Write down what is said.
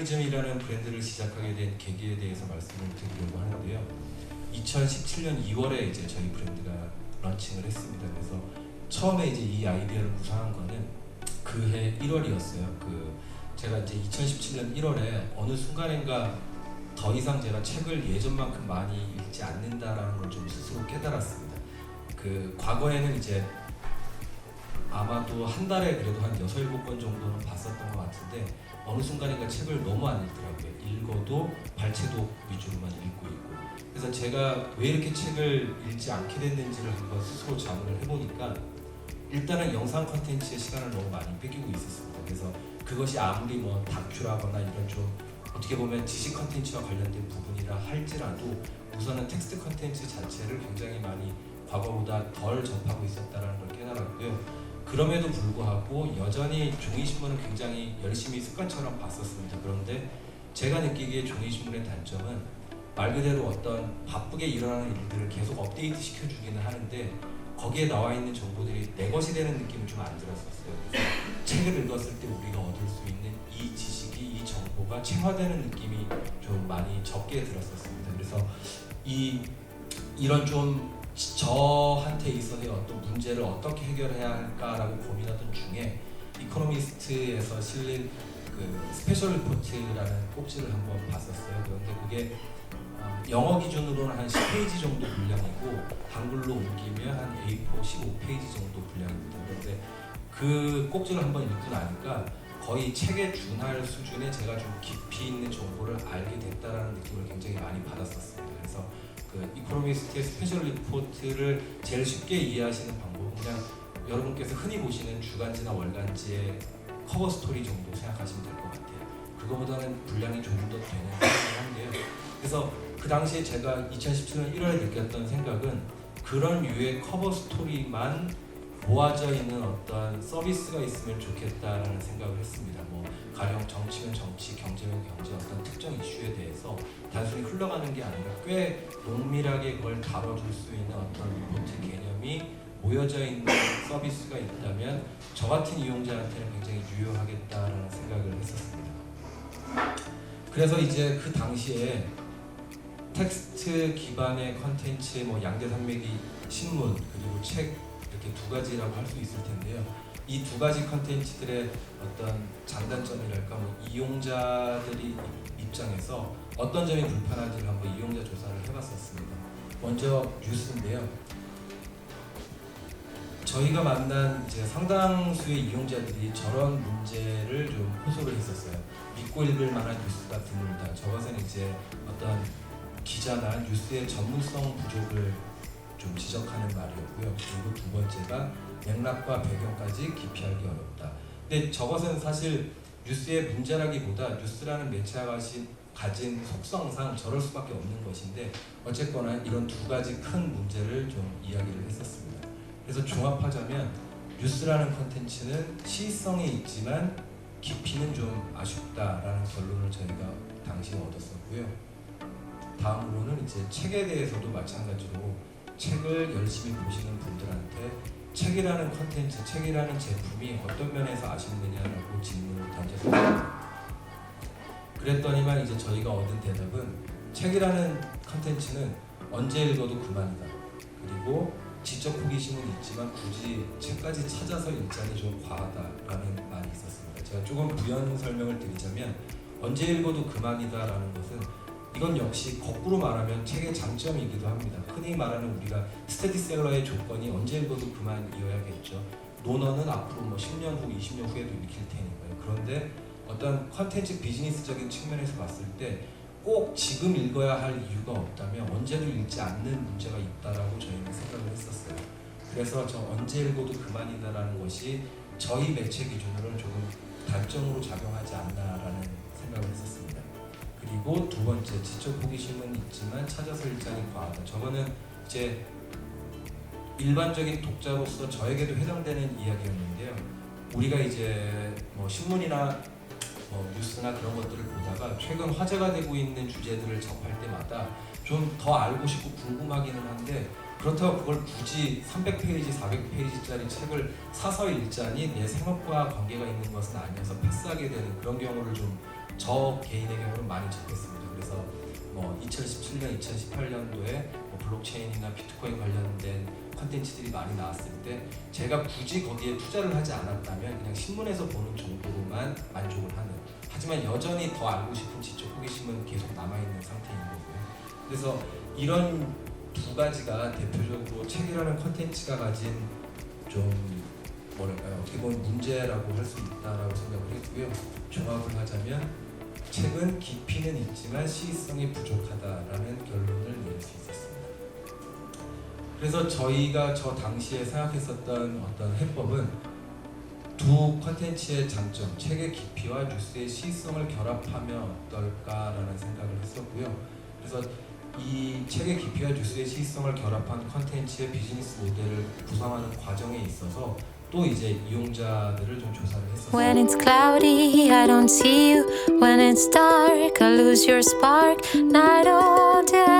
메커니즘이라는 브랜드를 시작하게 된 계기에 대해서 말씀을 드리려고 하는데요. 2017년 2월에 이제 저희 브랜드가 런칭을 했습니다. 그래서 처음에 이제 이 아이디어를 구상한 거는 그해 1월이었어요. 제가 이제 2017년 1월에 어느 순간인가 더 이상 제가 책을 예전만큼 많이 읽지 않는다라는 걸 좀 스스로 깨달았습니다. 과거에는 이제 아마도 한 달에 그래도 한 6, 7권 정도는 봤었던 것 같은데 어느 순간인가 책을 너무 안 읽더라고요. 읽어도 발췌독 위주로만 읽고 있고. 그래서 제가 왜 이렇게 책을 읽지 않게 됐는지를 한번 스스로 자문을 해보니까 일단은 영상 콘텐츠의 시간을 너무 많이 뺏기고 있었습니다. 그래서 그것이 아무리 뭐 다큐라거나 이런 좀 어떻게 보면 지식 콘텐츠와 관련된 부분이라 할지라도 우선은 텍스트 콘텐츠 자체를 굉장히 많이 과거보다 덜 접하고 있었다는 걸 깨달았고요. 그럼에도 불구하고 여전히 종이신문을 굉장히 열심히 습관처럼 봤었습니다. 그런데 제가 느끼기에 종이신문의 단점은 말 그대로 어떤 바쁘게 일어나는 일들을 계속 업데이트 시켜주기는 하는데 거기에 나와 있는 정보들이 내 것이 되는 느낌이 좀 안 들었었어요. 그래서 책을 읽었을 때 우리가 얻을 수 있는 이 지식이, 이 정보가 체화되는 느낌이 좀 많이 적게 들었었습니다. 그래서 이런 좀 저한테 있어서의 어떤 문제를 어떻게 해결해야 할까라고 고민하던 중에 이코노미스트에서 실린 스페셜 리포트라는 꼭지를 한번 봤었어요. 그런데 그게 영어 기준으로는 한 10페이지 정도 분량이고 한글로 옮기면 한 A4 15페이지 정도 분량입니다. 그런데 그 꼭지를 한번 읽고 나니까 거의 책에 준할 수준의 제가 좀 깊이 있는 정보를 알게 됐다라는 느낌을 굉장히 많이 받았었습니다. 그래서 이코노미스트의 스페셜 리포트를 제일 쉽게 이해하시는 방법은 그냥 여러분께서 흔히 보시는 주간지나 월간지의 커버 스토리 정도 생각하시면 될 것 같아요. 그거보다는 분량이 조금 더 되는 생각을 한데요. 그래서 그 당시에 제가 2017년 1월에 느꼈던 생각은 그런 류의 커버 스토리만 모아져 있는 어떤 서비스가 있으면 좋겠다라는 생각을 했습니다. 가령 정치면 정치, 경제면 경제 어떤 특정 이슈에 대해서 단순히 흘러가는 게 아니라 꽤 농밀하게 그걸 다뤄줄 수 있는 어떤 리포트 개념이 모여져 있는 서비스가 있다면 저 같은 이용자한테는 굉장히 유효하겠다라는 생각을 했었습니다. 그래서 이제 그 당시에 텍스트 기반의 컨텐츠, 양대산맥이 신문 그리고 책 이렇게 두 가지라고 할 수 있을 텐데요. 이 두 가지 컨텐츠들의 어떤 장단점이랄까 이용자들이 입장에서 어떤 점이 불편한지를 한번 이용자 조사를 해봤었습니다. 먼저 뉴스인데요. 저희가 만난 이제 상당수의 이용자들이 저런 문제를 좀 호소를 했었어요. 믿고 읽을 만한 뉴스가 드물다. 저것은 이제 어떤 기자나 뉴스의 전문성 부족을 좀 지적하는 말이었고요. 그리고 두 번째가 맥락과 배경까지 깊이 알기 어렵다. 근데 저것은 사실 뉴스의 문제라기보다 뉴스라는 매체가 가진 속성상 저럴 수밖에 없는 것인데 어쨌거나 이런 두 가지 큰 문제를 좀 이야기를 했었습니다. 그래서 종합하자면 뉴스라는 콘텐츠는 시의성이 있지만 깊이는 좀 아쉽다라는 결론을 저희가 당시에 얻었었고요. 다음으로는 이제 책에 대해서도 마찬가지로 책을 열심히 보시는 분들한테 책이라는 컨텐츠, 책이라는 제품이 어떤 면에서 아쉽느냐라고 질문을 던졌습니다. 그랬더니만 이제 저희가 얻은 대답은 책이라는 컨텐츠는 언제 읽어도 그만이다. 그리고 지적 호기심은 있지만 굳이 책까지 찾아서 읽자니 좀 과하다라는 말이 있었습니다. 제가 조금 부연 설명을 드리자면 언제 읽어도 그만이다라는 것은 이건 역시 거꾸로 말하면 책의 장점이기도 합니다. 흔히 말하는 우리가 스테디셀러의 조건이 언제 읽어도 그만이어야겠죠. 논어는 앞으로 10년 후, 20년 후에도 읽힐 테니까요. 그런데 어떤 컨텐츠 비즈니스적인 측면에서 봤을 때 꼭 지금 읽어야 할 이유가 없다면 언제도 읽지 않는 문제가 있다라고 저희는 생각을 했었어요. 그래서 저 언제 읽어도 그만이다라는 것이 저희 매체 기준으로는 조금 단점으로 작용하지 않나라는 생각을 했었습니다. 그리고 두 번째, 지적 호기심은 있지만 찾아서 읽자니 과하다. 저거는 이제 일반적인 독자로서 저에게도 해당되는 이야기였는데요. 우리가 이제 신문이나 뉴스나 그런 것들을 보다가 최근 화제가 되고 있는 주제들을 접할 때마다 좀 더 알고 싶고 궁금하기는 한데 그렇다고 그걸 굳이 300페이지, 400페이지짜리 책을 사서 읽자니 내 생업과 관계가 있는 것은 아니어서 패스하게 되는 그런 경우를 좀 저 개인의 경우는 많이 접했습니다. 그래서 뭐 2017년, 2018년도에 뭐 블록체인이나 비트코인 관련된 컨텐츠들이 많이 나왔을 때 제가 굳이 거기에 투자를 하지 않았다면 그냥 신문에서 보는 정도로만 만족을 하는, 하지만 여전히 더 알고 싶은 지적 호기심은 계속 남아있는 상태인 거고요. 그래서 이런 두 가지가 대표적으로 책이라는 컨텐츠가 가진 좀 뭐랄까요, 어떻게 보면 문제라고 할 수 있다라고 생각을 했고요. 종합을 하자면 책은 깊이는 있지만 시의성이 부족하다라는 결론을 내릴 수 있었습니다. 그래서 저희가 저 당시에 생각했었던 어떤 해법은 두 컨텐츠의 장점, 책의 깊이와 뉴스의 시의성을 결합하면 어떨까라는 생각을 했었고요. 그래서 이 책의 깊이와 뉴스의 시의성을 결합한 컨텐츠의 비즈니스 모델을 구성하는 과정에 있어서 또 이제 이용자들을 좀 조사를 했었어요. When it's cloudy, I don't see you. When it's dark, I lose your spark. Night all day.